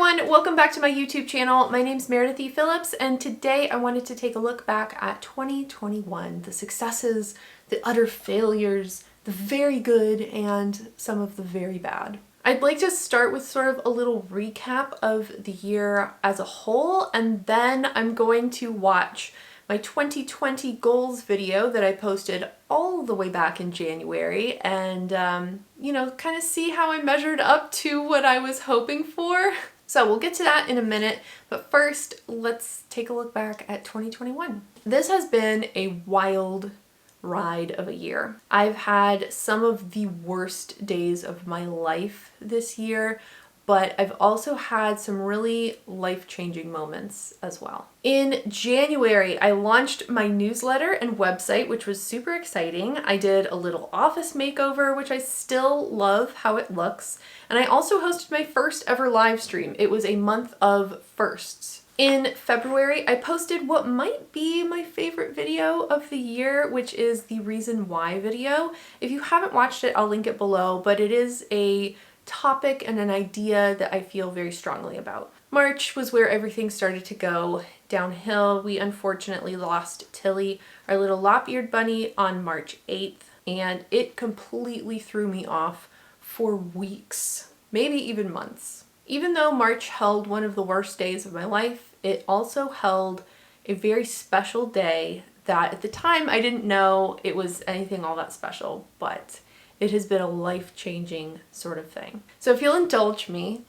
everyone, welcome back to my YouTube channel. My name's Meredith Phillips, and today I wanted to take a look back at 2021, the successes, the utter failures, the very good, and some of the very bad. I'd like to start with sort of a little recap of the year as a whole, and then I'm going to watch my 2020 goals video that I posted all the way back in January and, kind of see how I measured up to what I was hoping for. So we'll get to that in a minute, but first let's take a look back at 2021. This has been a wild ride of a year. I've had some of the worst days of my life this year, but I've also had some really life-changing moments as well. In January, I launched my newsletter and website, which was super exciting. I did a little office makeover, which I still love how it looks. And I also hosted my first ever live stream. It was a month of firsts. In February, I posted what might be my favorite video of the year, which is the Reason Why video. If you haven't watched it, I'll link it below, but it is a topic and an idea that I feel very strongly about. March was where everything started to go downhill. We unfortunately lost Tilly, our little lop-eared bunny, on March 8th, and it completely threw me off for weeks, maybe even months. Even though March held one of the worst days of my life, it also held a very special day that at the time I didn't know it was anything all that special, but it has been a life-changing sort of thing. So if you'll indulge me,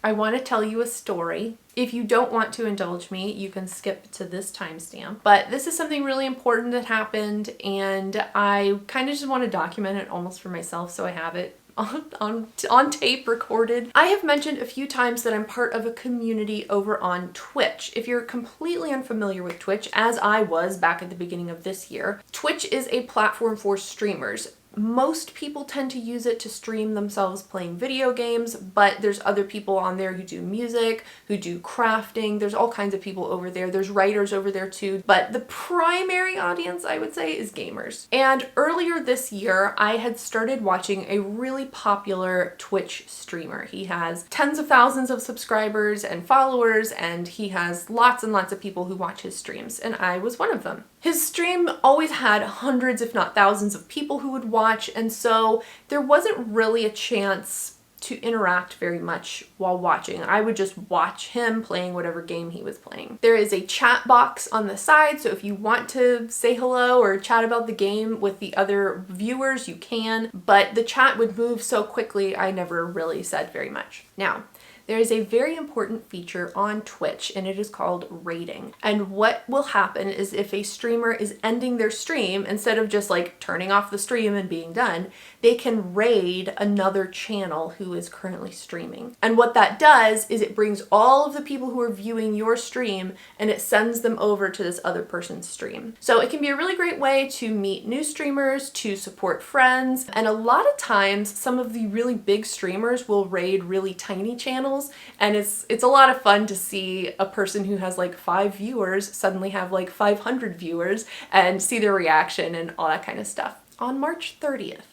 I want to tell you a story. If you don't want to indulge me, you can skip to this timestamp. But this is something really important that happened, and I kind of just want to document it almost for myself, so I have it on tape recorded. I have mentioned a few times that I'm part of a community over on Twitch. If you're completely unfamiliar with Twitch, as I was back at the beginning of this year, Twitch is a platform for streamers. Most people tend to use it to stream themselves playing video games, but there's other people on there who do music, who do crafting. There's all kinds of people over there. There's writers over there too, but the primary audience, I would say, is gamers. And earlier this year, I had started watching a really popular Twitch streamer. He has tens of thousands of subscribers and followers, and he has lots and lots of people who watch his streams, and I was one of them. His stream always had hundreds, if not thousands, of people who would watch, and so there wasn't really a chance to interact very much while watching. I would just watch him playing whatever game he was playing. There is a chat box on the side, so if you want to say hello or chat about the game with the other viewers, you can, but the chat would move so quickly I never really said very much. Now, there is a very important feature on Twitch, and it is called raiding. And what will happen is if a streamer is ending their stream, instead of just like turning off the stream and being done, they can raid another channel who is currently streaming. And what that does is it brings all of the people who are viewing your stream and it sends them over to this other person's stream. So it can be a really great way to meet new streamers, to support friends, and a lot of times some of the really big streamers will raid really tiny channels. And it's a lot of fun to see a person who has like 5 viewers suddenly have like 500 viewers and see their reaction and all that kind of stuff. On March 30th,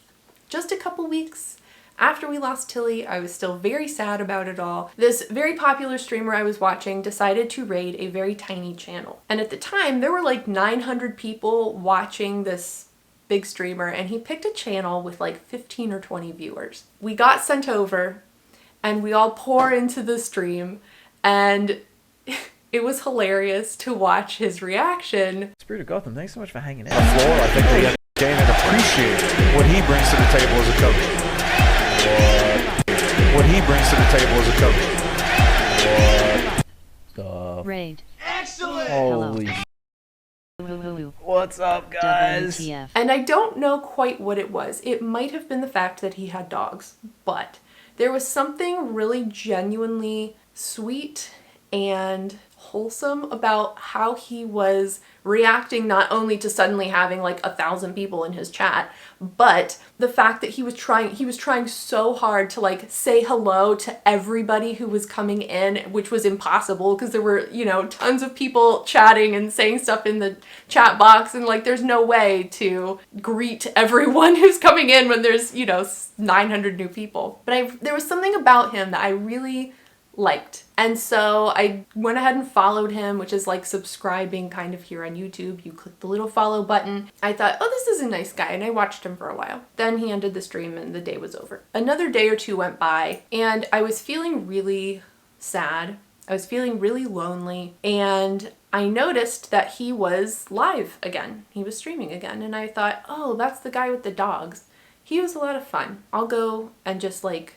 just a couple weeks after we lost Tilly, I was still very sad about it all. This very popular streamer I was watching decided to raid a very tiny channel. And at the time, there were like 900 people watching this big streamer, and he picked a channel with like 15 or 20 viewers. We got sent over, and we all pour into the stream, and it was hilarious to watch his reaction. Spirit of Gotham, thanks so much for hanging out. On the floor, I think they understand and appreciate what he brings to the table as a coach. What he brings to the table as a coach. What? Raid. Excellent! Holy Woo-woo-woo. What's up, guys? WTF. And I don't know quite what it was. It might have been the fact that he had dogs, but there was something really genuinely sweet and wholesome about how he was reacting, not only to suddenly having like 1,000 people in his chat, but the fact that he was trying so hard to like say hello to everybody who was coming in, which was impossible because there were, tons of people chatting and saying stuff in the chat box, and like there's no way to greet everyone who's coming in when there's, 900 new people. But there was something about him that I really liked. And so I went ahead and followed him, which is like subscribing kind of here on YouTube. You click the little follow button. I thought, oh, this is a nice guy. And I watched him for a while. Then he ended the stream and the day was over. Another day or two went by and I was feeling really sad. I was feeling really lonely, and I noticed that he was live again. He was streaming again, and I thought, oh, that's the guy with the dogs. He was a lot of fun. I'll go and just like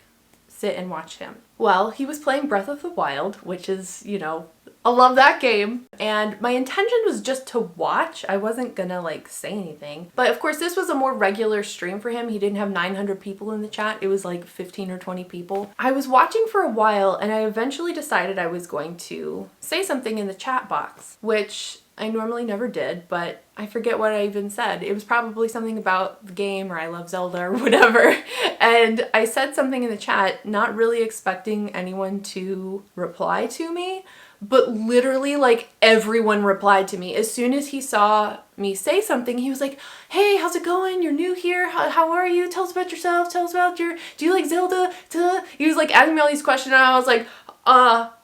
sit and watch him. Well, he was playing Breath of the Wild, which is, you know, I love that game. And my intention was just to watch. I wasn't gonna like say anything. But of course, this was a more regular stream for him. He didn't have 900 people in the chat. It was like 15 or 20 people. I was watching for a while and I eventually decided I was going to say something in the chat box, which I normally never did, but I forget what I even said. It was probably something about the game or I love Zelda or whatever. And I said something in the chat, not really expecting anyone to reply to me, but literally like everyone replied to me. As soon as he saw me say something, he was like, hey, how's it going? You're new here. How are you? Tell us about yourself. Tell us about do you like Zelda? He was like asking me all these questions and I was like,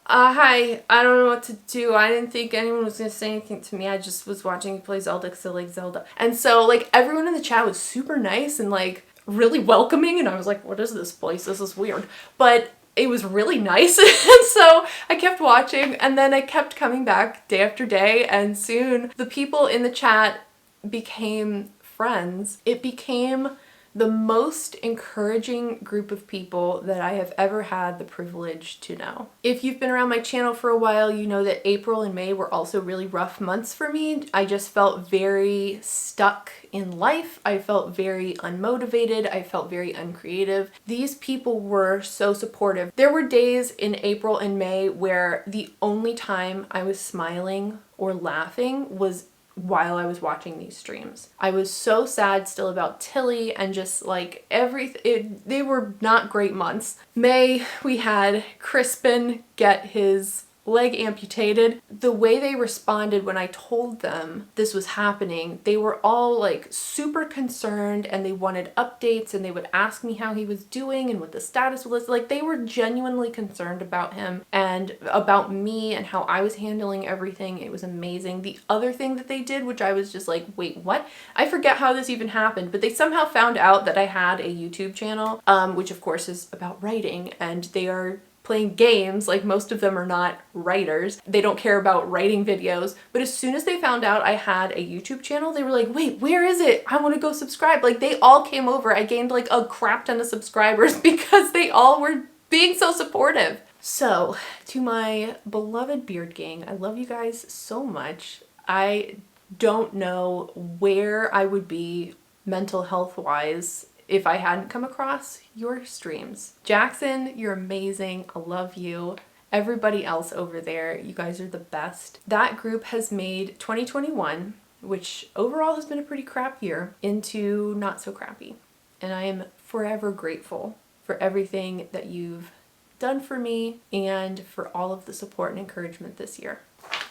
hi, I don't know what to do. I didn't think anyone was going to say anything to me. I just was watching you play Zelda because I like Zelda. And so like everyone in the chat was super nice and like really welcoming. And I was like, what is this place? This is weird. But it was really nice. And so I kept watching and then I kept coming back day after day. And soon the people in the chat became friends. It became the most encouraging group of people that I have ever had the privilege to know. If you've been around my channel for a while, you know that April and May were also really rough months for me. I just felt very stuck in life. I felt very unmotivated. I felt very uncreative. These people were so supportive. There were days in April and May where the only time I was smiling or laughing was while I was watching these streams. I was so sad still about Tilly and just like everything. They were not great months. May, we had Crispin get his leg amputated. The way they responded when I told them this was happening, they were all like super concerned and they wanted updates and they would ask me how he was doing and what the status was. Like they were genuinely concerned about him and about me and how I was handling everything. It was amazing. The other thing that they did, which I was just like, wait, what? I forget how this even happened, but they somehow found out that I had a YouTube channel, which of course is about writing, and they are playing games. Like most of them are not writers. They don't care about writing videos. But as soon as they found out I had a YouTube channel, they were like, wait, where is it? I want to go subscribe. Like they all came over. I gained like a crap ton of subscribers because they all were being so supportive. So to my beloved Beard Gang, I love you guys so much. I don't know where I would be mental health wise if I hadn't come across your streams. Jackson, you're amazing. I love you. Everybody else over there, you guys are the best. That group has made 2021, which overall has been a pretty crap year, into not so crappy. And I am forever grateful for everything that you've done for me and for all of the support and encouragement this year.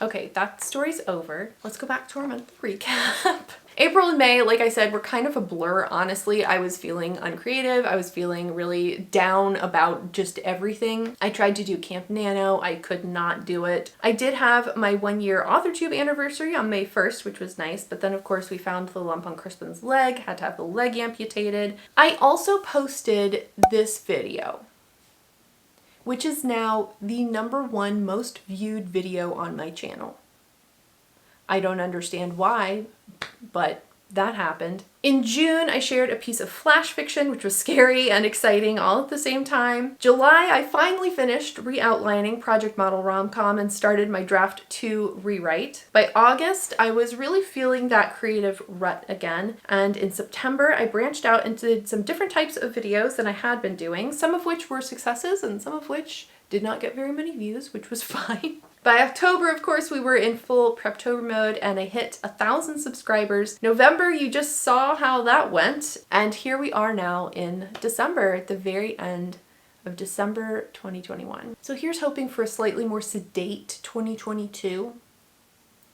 Okay, that story's over. Let's go back to our monthly recap. April and May, like I said, were kind of a blur, honestly. I was feeling uncreative. I was feeling really down about just everything. I tried to do Camp Nano. I could not do it. I did have my 1-year AuthorTube anniversary on May 1st, which was nice, but then of course we found the lump on Crispin's leg, had to have the leg amputated. I also posted this video, which is now the #1 most viewed video on my channel. I don't understand why, but that happened. In June, I shared a piece of flash fiction, which was scary and exciting all at the same time. July, I finally finished re-outlining Project Model Rom-Com and started my draft 2 rewrite. By August, I was really feeling that creative rut again. And in September, I branched out into some different types of videos than I had been doing, some of which were successes and some of which did not get very many views, which was fine. By October, of course, we were in full Preptober mode and I hit 1,000 subscribers. November, you just saw how that went. And here we are now in December, at the very end of December 2021. So here's hoping for a slightly more sedate 2022.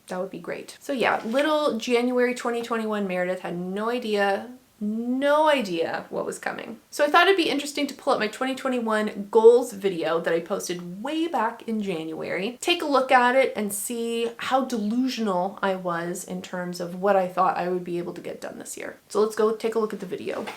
That would be great. So yeah, little January 2021 Meredith had no idea no idea what was coming. So I thought it'd be interesting to pull up my 2021 goals video that I posted way back in January, take a look at it and see how delusional I was in terms of what I thought I would be able to get done this year. So let's go take a look at the video.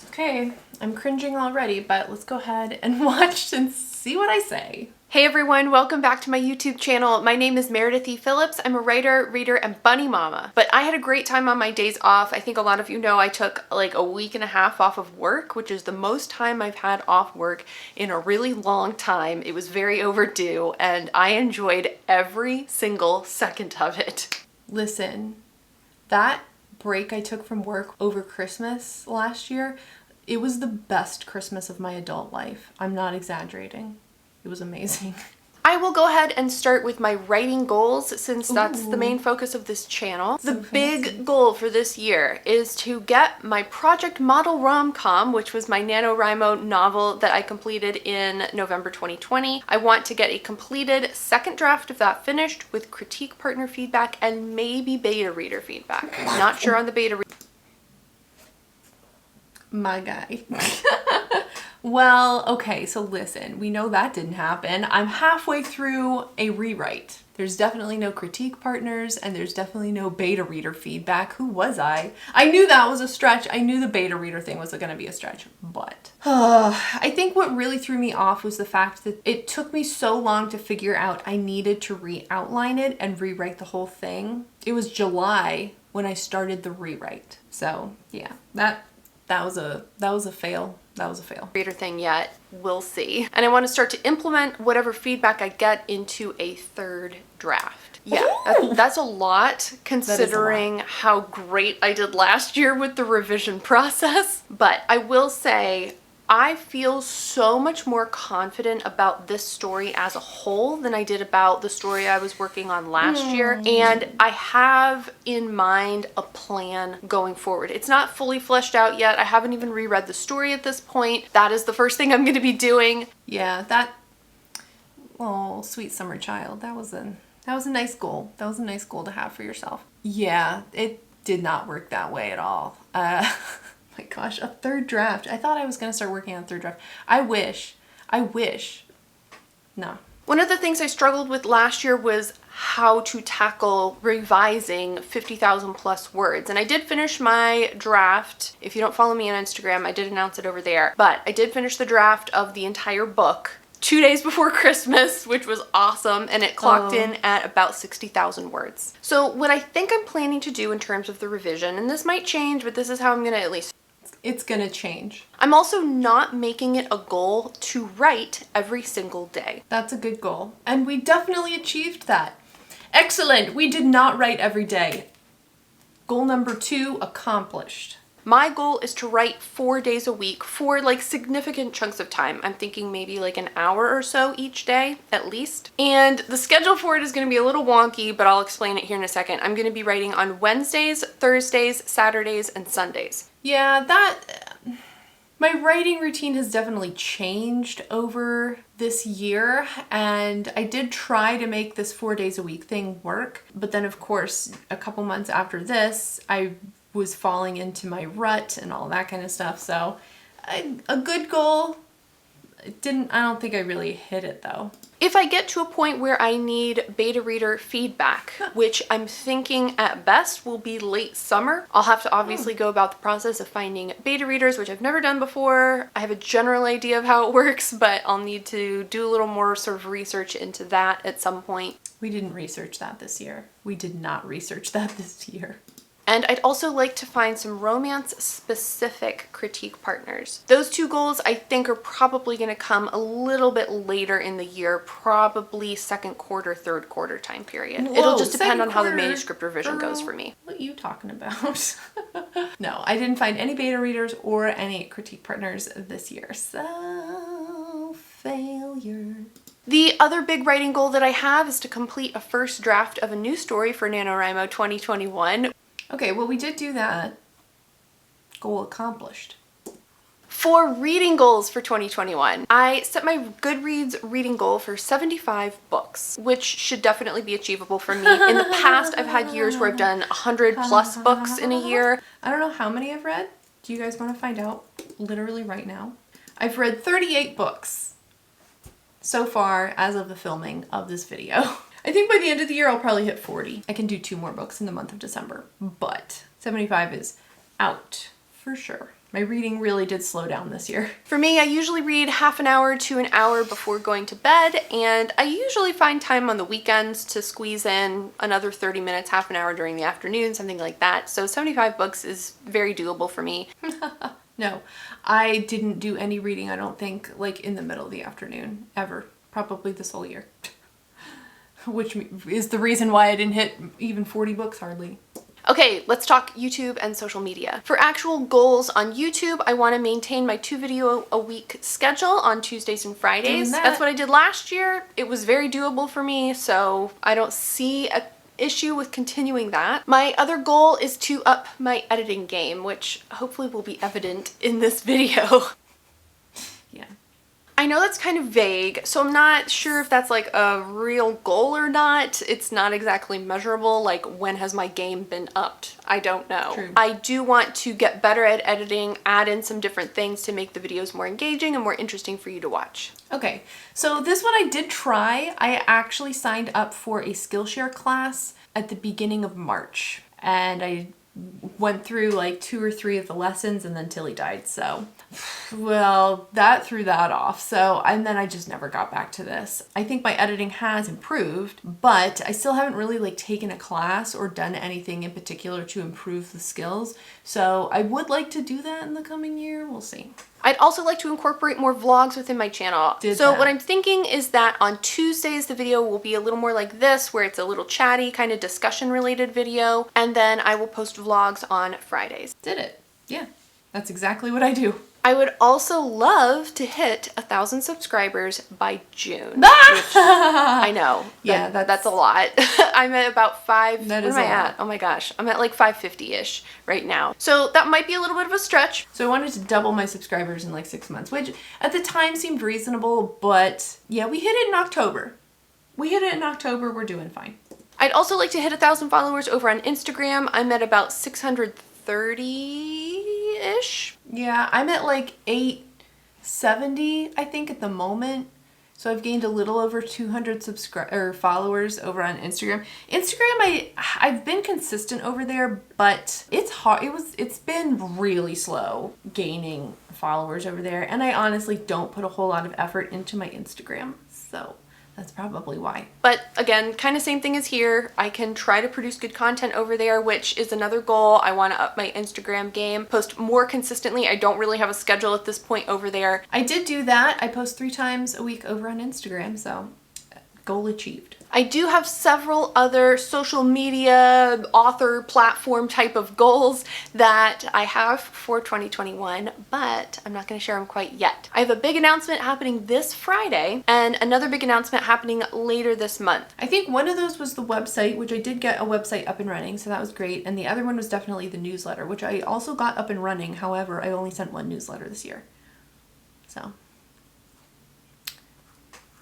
Okay, I'm cringing already, but let's go ahead and watch and see what I say. Hey everyone, welcome back to my YouTube channel. My name is Meredith Phillips. I'm a writer, reader, and bunny mama. But I had a great time on my days off. I think a lot of you know I took like a week and a half off of work, which is the most time I've had off work in a really long time. It was very overdue, and I enjoyed every single second of it. Listen, that break I took from work over Christmas last year, it was the best Christmas of my adult life. I'm not exaggerating. It was amazing. I will go ahead and start with my writing goals since that's the main focus of this channel. The big goal for this year is to get my project model rom-com, which was my NaNoWriMo novel that I completed in November 2020. I want to get a completed second draft of that finished with critique partner feedback and maybe beta reader feedback. Not sure on the beta reader. My guy. Well, okay, so listen, we know that didn't happen. I'm halfway through a rewrite. There's definitely no critique partners and there's definitely no beta reader feedback. Who was I? I knew that was a stretch. I knew the beta reader thing was gonna be a stretch, but I think what really threw me off was the fact that it took me so long to figure out I needed to re-outline it and rewrite the whole thing. It was July when I started the rewrite. So yeah, that was a fail. That was a fail. Reader thing yet, we'll see. And I want to start to implement whatever feedback I get into a third draft. Yeah, that's a lot considering how great I did last year with the revision process. But I will say, I feel so much more confident about this story as a whole than I did about the story I was working on last year. And I have in mind a plan going forward. It's not fully fleshed out yet. I haven't even reread the story at this point. That is the first thing I'm going to be doing. Yeah, oh, sweet summer child. That was a nice goal. That was a nice goal to have for yourself. Yeah, it did not work that way at all. My gosh, a third draft. I thought I was gonna start working on a third draft. I wish. No. One of the things I struggled with last year was how to tackle revising 50,000 plus words. And I did finish my draft. If you don't follow me on Instagram, I did announce it over there. But I did finish the draft of the entire book 2 days before Christmas, which was awesome, and it clocked in at about 60,000 words. So what I think I'm planning to do in terms of the revision, and this might change, but this is how I'm gonna at least. It's gonna change. I'm also not making it a goal to write every single day. That's a good goal. And we definitely achieved that. Excellent, we did not write every day. Goal number 2 accomplished. My goal is to write 4 days a week for like significant chunks of time. I'm thinking maybe like an hour or so each day at least. And the schedule for it is going to be a little wonky, but I'll explain it here in a second. I'm going to be writing on Wednesdays, Thursdays, Saturdays, and Sundays. Yeah, my writing routine has definitely changed over this year, and I did try to make this 4 days a week thing work. But then of course, a couple months after this, I was falling into my rut and all that kind of stuff. So a good goal. I don't think I really hit it though. If I get to a point where I need beta reader feedback, which I'm thinking at best will be late summer, I'll have to obviously go about the process of finding beta readers, which I've never done before. I have a general idea of how it works, but I'll need to do a little more sort of research into that at some point. We didn't research that this year. We did not research that this year. And I'd also like to find some romance-specific critique partners. Those 2 goals I think are probably going to come a little bit later in the year, probably second quarter, third quarter time period. Whoa, it'll just depend on how the manuscript revision goes for me. What are you talking about? No, I didn't find any beta readers or any critique partners this year, so failure. The other big writing goal that I have is to complete a first draft of a new story for NaNoWriMo 2021. Okay, well we did do that. Goal accomplished. For reading goals for 2021, I set my Goodreads reading goal for 75 books, which should definitely be achievable for me. In the past, I've had years where I've done 100 plus books in a year. I don't know how many I've read. Do you guys want to find out literally right now? I've read 38 books so far as of the filming of this video. I think by the end of the year, I'll probably hit 40. I can do 2 more books in the month of December, but 75 is out for sure. My reading really did slow down this year. For me, I usually read half an hour to an hour before going to bed, and I usually find time on the weekends to squeeze in another 30 minutes, half an hour during the afternoon, something like that. So 75 books is very doable for me. No, I didn't do any reading, I don't think, like in the middle of the afternoon, ever. Probably this whole year. Which is the reason why I didn't hit even 40 books hardly. Okay, let's talk YouTube and social media. For actual goals on YouTube, I want to maintain my 2 video a week schedule on Tuesdays and Fridays. That's what I did last year. It was very doable for me, so I don't see an issue with continuing that. My other goal is to up my editing game, which hopefully will be evident in this video. Yeah. I know that's kind of vague, so I'm not sure if that's like a real goal or not. It's not exactly measurable, like when has my game been upped? I don't know. True. I do want to get better at editing, add in some different things to make the videos more engaging and more interesting for you to watch. Okay, so this one I did try. I actually signed up for a Skillshare class at the beginning of March, and I went through like 2 or 3 of the lessons and then Tilly died, so well, that threw that off. So, and then I just never got back to this. I think my editing has improved, but I still haven't really like taken a class or done anything in particular to improve the skills. So I would like to do that in the coming year. We'll see. I'd also like to incorporate more vlogs within my channel. What I'm thinking is that on Tuesdays, the video will be a little more like this, where it's a little chatty, kind of discussion related video. And then I will post vlogs on Fridays. Did it. Yeah, that's exactly what I do. I would also love to hit 1,000 subscribers by June. Which I know. Yeah, that's a lot. I'm at about 5. Where am I at? Oh my gosh. I'm at like 550-ish right now. So that might be a little bit of a stretch. So I wanted to double my subscribers in like 6 months, which at the time seemed reasonable, but yeah, we hit it in October. We're doing fine. I'd also like to hit 1,000 followers over on Instagram. I'm at about 630-ish. Yeah, I'm at like 870, I think, at the moment. So I've gained a little over 200 followers over on Instagram. I've been consistent over there, but it's hard. It's been really slow gaining followers over there, and I honestly don't put a whole lot of effort into my Instagram. So that's probably why. But again, kind of same thing as here. I can try to produce good content over there, which is another goal. I want to up my Instagram game, post more consistently. I don't really have a schedule at this point over there. I did do that. I post 3 times a week over on Instagram, so goal achieved. I do have several other social media, author, platform type of goals that I have for 2021, but I'm not going to share them quite yet. I have a big announcement happening this Friday and another big announcement happening later this month. I think one of those was the website, which I did get a website up and running, so that was great. And the other one was definitely the newsletter, which I also got up and running. However, I only sent 1 newsletter this year. So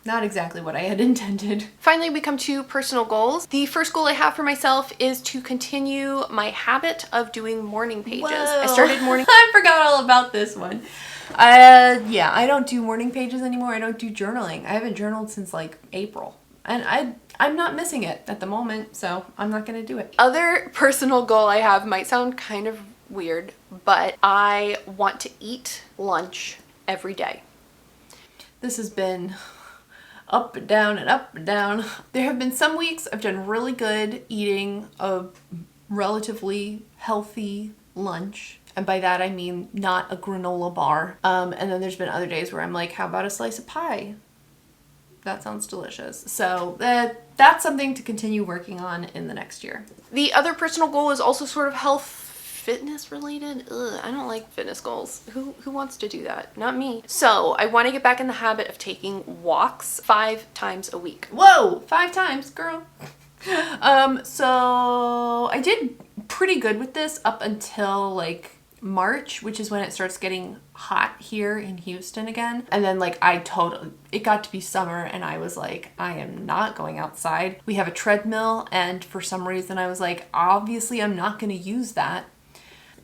not exactly what I had intended. Finally, we come to personal goals. The first goal I have for myself is to continue my habit of doing morning pages. Whoa. I started morning. I forgot all about this one. Yeah, I don't do morning pages anymore. I don't do journaling. I haven't journaled since like April. And I'm not missing it at the moment, so I'm not gonna do it. Other personal goal I have might sound kind of weird, but I want to eat lunch every day. This has been up and down and up and down. There have been some weeks I've done really good eating a relatively healthy lunch. And by that I mean not a granola bar. And then there's been other days where I'm like, how about a slice of pie? That sounds delicious. So that's something to continue working on in the next year. The other personal goal is also sort of health fitness related. Ugh, I don't like fitness goals. Who wants to do that? Not me. So I want to get back in the habit of taking walks 5 times a week. Whoa, 5 times, girl. So I did pretty good with this up until like March, which is when it starts getting hot here in Houston again. And then like it got to be summer and I was like, I am not going outside. We have a treadmill and for some reason I was like, obviously I'm not going to use that.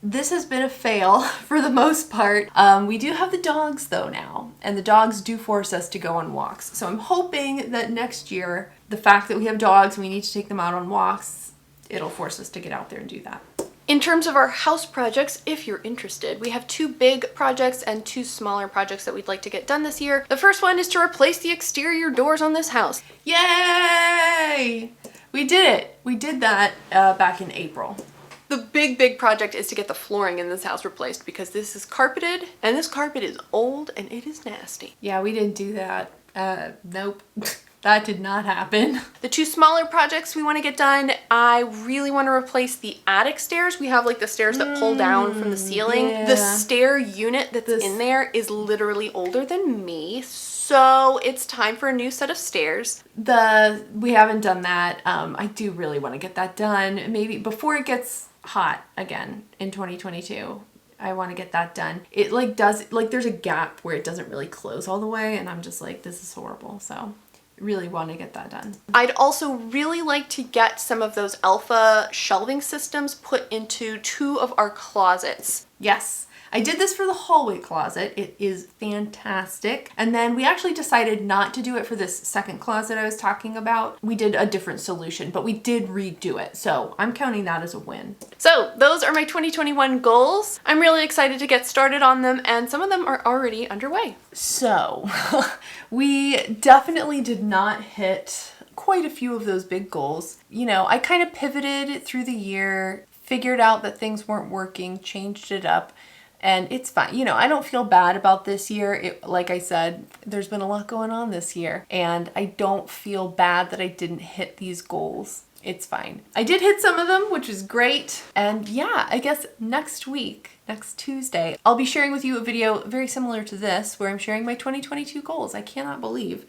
This has been a fail for the most part. We do have the dogs though now, and the dogs do force us to go on walks. So I'm hoping that next year, the fact that we have dogs and we need to take them out on walks, it'll force us to get out there and do that. In terms of our house projects, if you're interested, we have 2 big projects and 2 smaller projects that we'd like to get done this year. The first one is to replace the exterior doors on this house. Yay! We did it. We did that back in April. The big project is to get the flooring in this house replaced because this is carpeted and this carpet is old and it is nasty. Yeah, we didn't do that. Nope. That did not happen. The 2 smaller projects we want to get done, I really want to replace the attic stairs. We have like the stairs that pull down from the ceiling. Yeah. The stair unit that's in there is literally older than me. So it's time for a new set of stairs. We haven't done that. I do really want to get that done. Maybe before it gets hot again in 2022. I want to get that done. It there's a gap where it doesn't really close all the way and I'm just like, this is horrible. So really want to get that done. I'd also really like to get some of those alpha shelving systems put into 2 of our closets. Yes. I did this for the hallway closet. It is fantastic. And then we actually decided not to do it for this second closet I was talking about. We did a different solution, but we did redo it. So I'm counting that as a win. So those are my 2021 goals. I'm really excited to get started on them and some of them are already underway. So we definitely did not hit quite a few of those big goals. You know, I kind of pivoted through the year, figured out that things weren't working, changed it up. And it's fine. You know, I don't feel bad about this year. Like I said, there's been a lot going on this year and I don't feel bad that I didn't hit these goals. It's fine. I did hit some of them, which is great. And yeah, I guess next Tuesday, I'll be sharing with you a video very similar to this where I'm sharing my 2022 goals. I cannot believe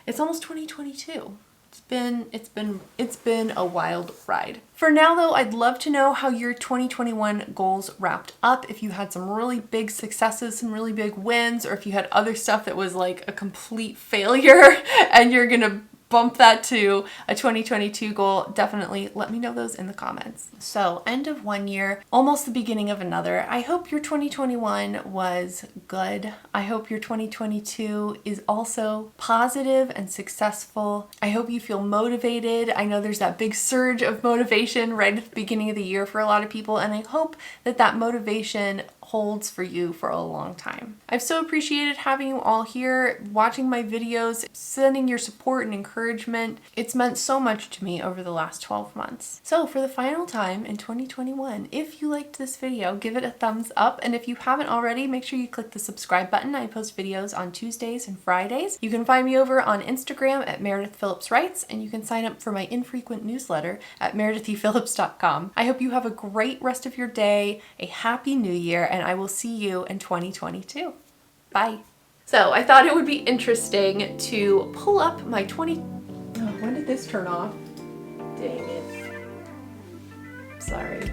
it's almost 2022. It's been a wild ride. For now though, I'd love to know how your 2021 goals wrapped up. If you had some really big successes, some really big wins, or if you had other stuff that was like a complete failure and you're gonna bump that to a 2022 goal, definitely let me know those in the comments. So end of one year, almost the beginning of another. I hope your 2021 was good. I hope your 2022 is also positive and successful. I hope you feel motivated. I know there's that big surge of motivation right at the beginning of the year for a lot of people, and I hope that that motivation holds for you for a long time. I've so appreciated having you all here, watching my videos, sending your support and encouragement. It's meant so much to me over the last 12 months. So for the final time in 2021, if you liked this video, give it a thumbs up. And if you haven't already, make sure you click the subscribe button. I post videos on Tuesdays and Fridays. You can find me over on Instagram at Meredith Phillips Writes, and you can sign up for my infrequent newsletter at meredithphillips.com. I hope you have a great rest of your day, a happy new year, and I will see you in 2022. Bye. So I thought it would be interesting to pull up my when did this turn off? Dang it. Sorry.